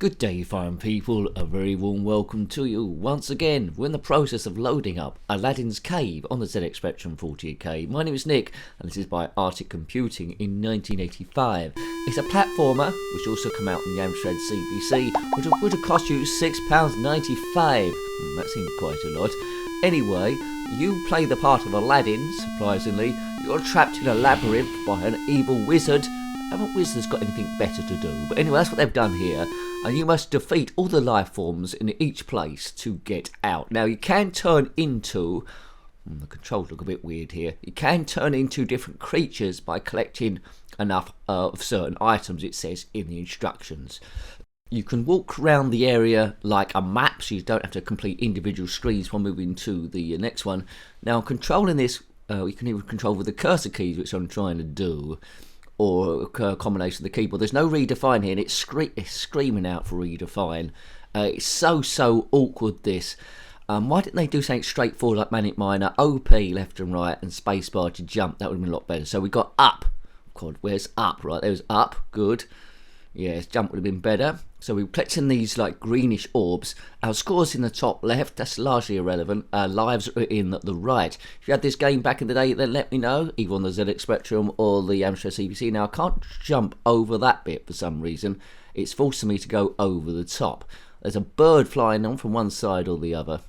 Good day, fine people. A very warm welcome to you once again. We're in the process of loading up Aladdin's Cave on the zxspectrum 48K. My name is Nick, and this is by Arctic Computing in 1985. It's a platformer which also came out on the Amstrad CPC, which would have cost you £6.95. That seems quite a lot. Anyway, you play the part of Aladdin. Surprisingly, you're trapped in a labyrinth by an evil wizard. Haven't wizards got anything better to do? But anyway, that's what they've done here. And you must defeat all the life forms in each place to get out. Now, you can turn into... the controls look a bit weird here. You can turn into different creatures by collecting enough of certain items, it says in the instructions. You can walk around the area like a map, so you don't have to complete individual screens while moving to the next one. Now, controlling this, you can even control with the cursor keys, which I'm trying to do, or a combination of the keyboard. There's no redefine here, and it's screaming out for redefine. It's so awkward, this. Why didn't they do something straightforward like Manic Miner, OP left and right, and spacebar to jump? That would have been a lot better. So we got up. God, where's up? Right, there's up. Good. Yes, jump would have been better. So we're collecting these like greenish orbs. Our scores in the top left, that's largely irrelevant. Our lives are in the right. If you had this game back in the day, then let me know, either on the ZX Spectrum or the Amstrad CPC. Now, I can't jump over that bit for some reason. It's forcing me to go over the top. There's a bird flying on from one side or the other.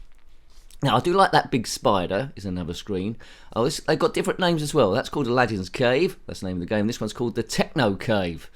Now, I do like that big spider, is another screen. Oh, they've got different names as well. That's called Aladdin's Cave. That's the name of the game. This one's called the Techno Cave.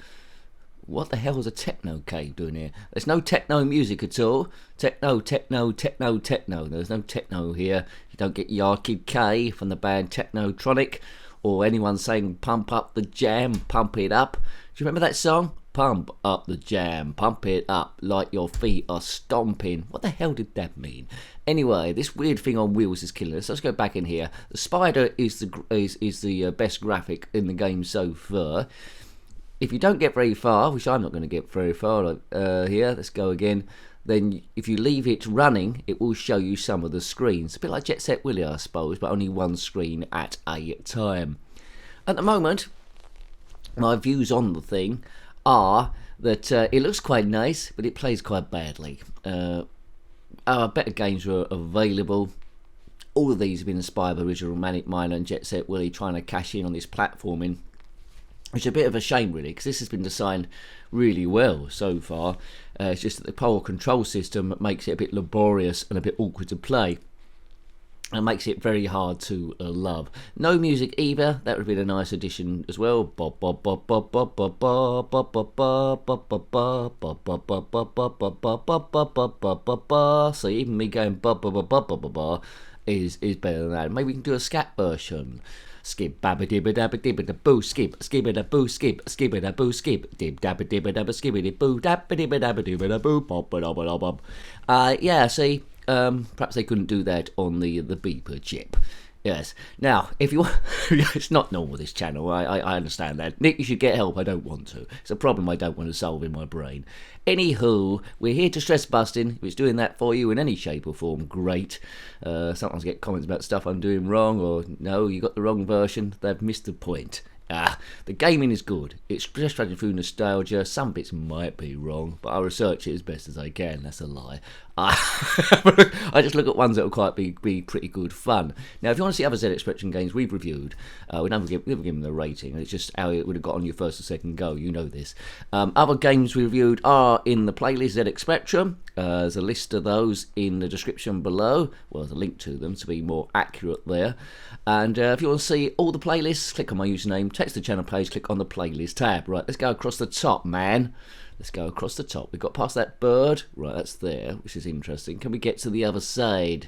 What the hell is a techno cave doing here? There's no techno music at all. Techno. There's no techno here. You don't get Yard Kid K from the band Technotronic, or anyone saying pump up the jam, pump it up. Do you remember that song? Pump up the jam, pump it up like your feet are stomping. What the hell did that mean? Anyway, this weird thing on wheels is killing us. Let's go back in here. The spider is the best graphic in the game so far. If you don't get very far, which I'm not going to get very far, like here, let's go again, then if you leave it running, it will show you some of the screens. A bit like Jet Set Willy, I suppose, but only one screen at a time. At the moment, my views on the thing are that it looks quite nice, but it plays quite badly. Better games are available. All of these have been inspired by original Manic Miner and Jet Set Willy trying to cash in on this platforming. Which is a bit of a shame, really, because this has been designed really well so far. It's just that the power control system makes it a bit laborious and a bit awkward to play, and makes it very hard to love. No music either. That would have been a nice addition as well. So even me going is better than that. Maybe we can do a scat version. Skip babba dibba dabba dibba da boo skip skibba da boo skip skibba da boo skip dib dabba dibba dabba skibba di boo dabba dibba dabba dibba da boo pop ba da ba da bob. Yeah, see, perhaps they couldn't do that on the beeper chip. Yes. Now, if you want, it's not normal, this channel. I understand that. Nick, you should get help. I don't want to. It's a problem I don't want to solve in my brain. Anywho, we're here to stress busting. If it's doing that for you in any shape or form, great. Sometimes I get comments about stuff I'm doing wrong, or no, you got the wrong version. They've missed the point. The gaming is good. It's just running through nostalgia. Some bits might be wrong, but I'll research it as best as I can. That's a lie. I just look at ones that will quite be pretty good fun. Now, if you want to see other ZX Spectrum games we've reviewed, we never give them a rating. It's just how it would have got on your first or second go. You know this. Other games we reviewed are in the playlist ZX Spectrum. There's a list of those in the description below. Well, there's a link to them to be more accurate there. And if you want to see all the playlists, click on my username, text the channel page, click on the playlist tab. Right, let's go across the top, man. Let's go across the top. We've got past that bird. Right, that's there, which is interesting. Can we get to the other side?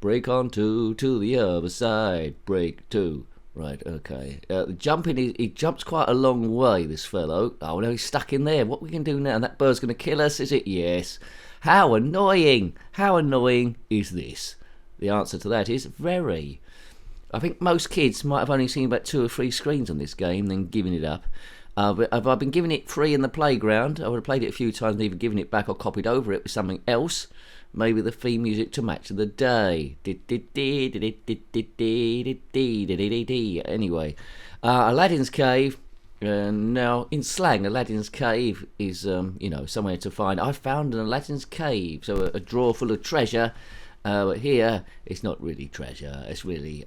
Break on to the other side. Break to. Right, okay. The jumping, he jumps quite a long way, this fellow. Oh, no, he's stuck in there. What we can do now? That bird's going to kill us, is it? Yes. How annoying. How annoying is this? The answer to that is very. I think most kids might have only seen about 2 or 3 screens on this game, then giving it up. But if I'd been giving it free in the playground, I would have played it a few times and either given it back or copied over it with something else. Maybe the theme music to match the day. Anyway, Aladdin's Cave Now, in slang, Aladdin's Cave is, somewhere to find. I found an Aladdin's Cave, so a drawer full of treasure. But here, it's not really treasure. It's really,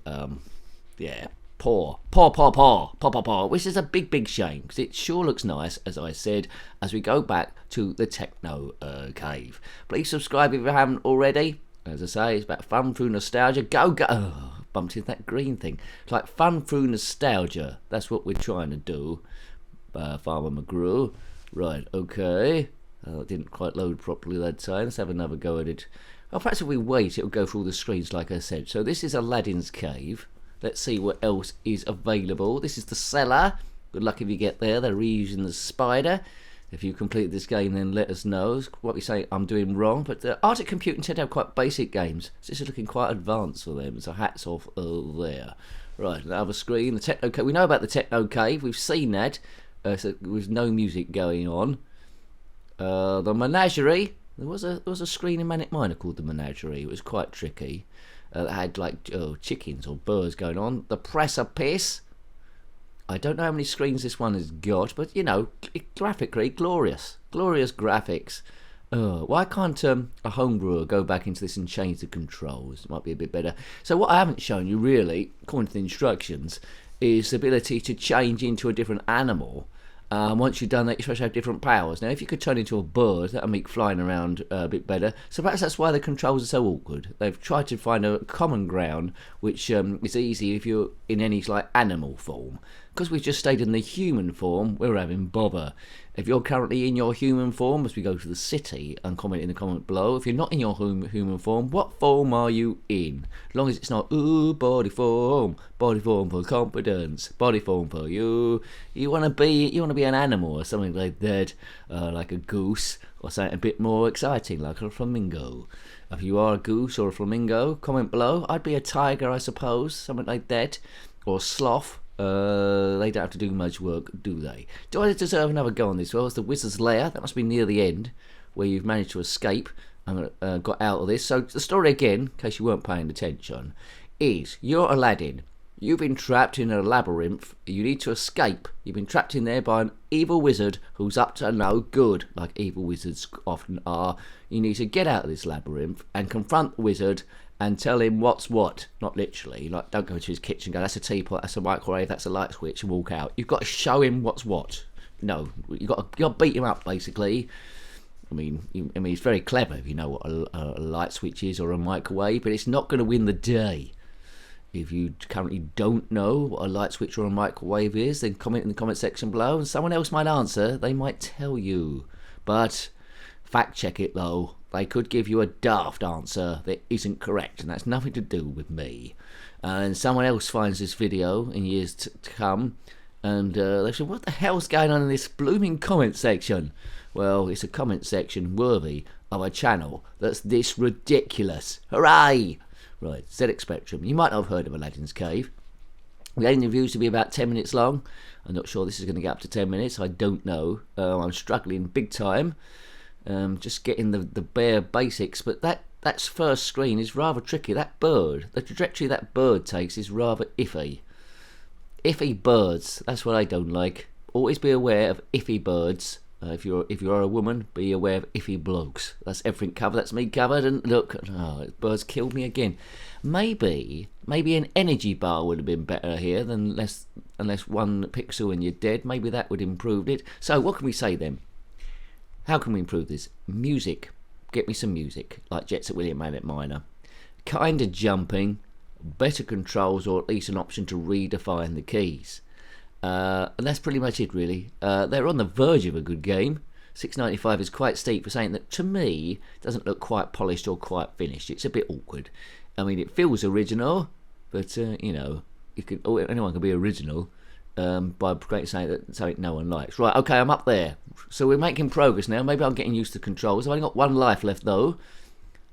poor, which is a big shame, because it sure looks nice, as I said, as we go back to the Techno Cave. Please subscribe if you haven't already. As I say, it's about fun through nostalgia. Go! Oh, bumped into that green thing. It's like fun through nostalgia. That's what we're trying to do, Farmer McGrew. Right, okay. It didn't quite load properly that time. Let's have another go at it. Well, perhaps if we wait, it'll go through all the screens, like I said. So this is Aladdin's Cave. Let's see what else is available. This is the cellar. Good luck if you get there. They're reusing the spider. If you complete this game, then let us know what we say I'm doing wrong. But Arctic Computing tend to have quite basic games. So this is looking quite advanced for them. So hats off there. Right, another screen. The Techno Cave. We know about the Techno Cave. We've seen that. So there was no music going on. The Menagerie. There was a screen in Manic Miner called the Menagerie. It was quite tricky. That had like chickens or birds going on. The Precipice. I don't know how many screens this one has got, but graphically glorious graphics. Why can't a homebrewer go back into this and change the controls? It might be a bit better. So what I haven't shown you really, according to the instructions, is the ability to change into a different animal. Once you've done that, you're supposed to have different powers. Now, if you could turn into a bird, that'll make flying around a bit better. So perhaps that's why the controls are so awkward. They've tried to find a common ground, which is easy if you're in any animal form. Because we've just stayed in the human form, we're having bother. If you're currently in your human form, as we go to the city, and comment in the comment below. If you're not in your human form, what form are you in? As long as it's not, ooh, body form for confidence, body form for you. You want to be an animal or something like that, like a goose, or something a bit more exciting, like a flamingo. If you are a goose or a flamingo, comment below. I'd be a tiger, I suppose, something like that, or a sloth. They don't have to do much work, do they? Do I deserve another go on this? Well, it's the Wizard's Lair. That must be near the end, where you've managed to escape and got out of this. So the story again, in case you weren't paying attention, is you're Aladdin. You've been trapped in a labyrinth. You need to escape. You've been trapped in there by an evil wizard who's up to no good, like evil wizards often are. You need to get out of this labyrinth and confront the wizard and tell him what's what. Not literally. Like, don't go into his kitchen and go, that's a teapot, that's a microwave, that's a light switch, and walk out. You've got to show him what's what. No, you've got to beat him up, basically. I mean, he's very clever if you know what a light switch is or a microwave, but it's not going to win the day. If you currently don't know what a light switch or a microwave is, then comment in the comment section below, and someone else might answer. They might tell you. But fact check it, though. They could give you a daft answer that isn't correct, and that's nothing to do with me. And someone else finds this video in years to come, and they say, what the hell's going on in this blooming comment section? Well, it's a comment section worthy of a channel that's this ridiculous. Hooray! Right, zxspectrum. You might not have heard of Aladdin's Cave. The interview used to be about 10 minutes long. I'm not sure this is going to get up to 10 minutes. I don't know. I'm struggling big time. Just getting the bare basics. But that first screen is rather tricky. That bird, the trajectory that bird takes is rather iffy. Iffy birds. That's what I don't like. Always be aware of iffy birds. If you're a woman, be aware of iffy blokes. That's everything covered. That's me covered. And look, birds killed me again. Maybe an energy bar would have been better here than unless one pixel and you're dead. Maybe that would improve it. So what can we say then? How can we improve this? Music. Get me some music, like Jets at William Manic Miner. Kinda jumping, better controls, or at least an option to redefine the keys. And that's pretty much it, really. They're on the verge of a good game. $6.95 is quite steep for saying that, to me, doesn't look quite polished or quite finished. It's a bit awkward. I mean, it feels original, but anyone can be original by saying something no one likes. Right, okay, I'm up there. So we're making progress now. Maybe I'm getting used to controls. I've only got one life left, though.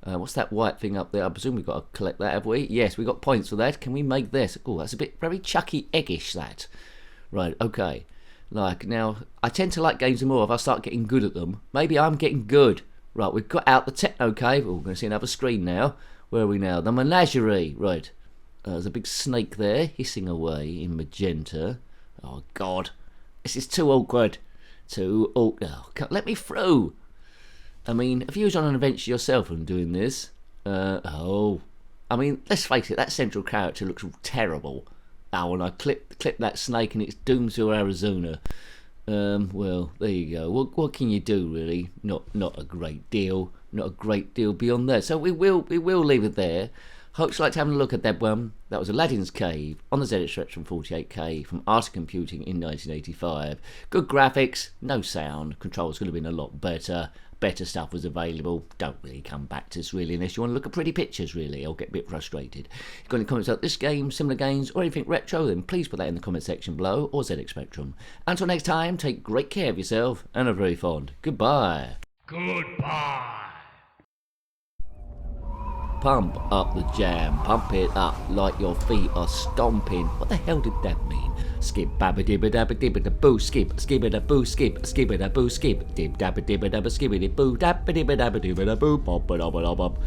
What's that white thing up there? I presume we've got to collect that, have we? Yes, we've got points for that. Can we make this? Oh, that's a bit very Chucky Eggish, that. Right, okay. Like, now, I tend to like games more if I start getting good at them. Maybe I'm getting good. Right, we've got out the Techno Cave. Oh, we're going to see another screen now. Where are we now? The Menagerie. Right. There's a big snake there, hissing away in magenta. Oh, God. This is too awkward. Too awkward. Oh, let me through. I mean, if you was on an adventure yourself and doing this, I mean, let's face it, that central character looks terrible. Oh, and I clip that snake and it's doomed to Arizona. Well, there you go. What can you do, really? Not a great deal. Not a great deal beyond that. So we will leave it there. Hope you liked having a look at that one. That was Aladdin's Cave on the ZX Spectrum 48K from Arctic Computing in 1985. Good graphics, no sound. Controls could have been a lot better. Better stuff was available. Don't really come back to us really unless you want to look at pretty pictures really. I'll get a bit frustrated. If you've got any comments about this game, similar games, or anything retro, then please put that in the comment section below or ZX Spectrum. Until next time, take great care of yourself and are very fond. Goodbye. Goodbye. Pump up the jam, pump it up like your feet are stomping. What the hell did that mean? Skip babba dibba dabba dibba da boo skip, skibba boo skip, skibba da boo skip, dib dabba dibba dabba skibba boo dabba dibba dabba dibba da boo bop bop bop bop.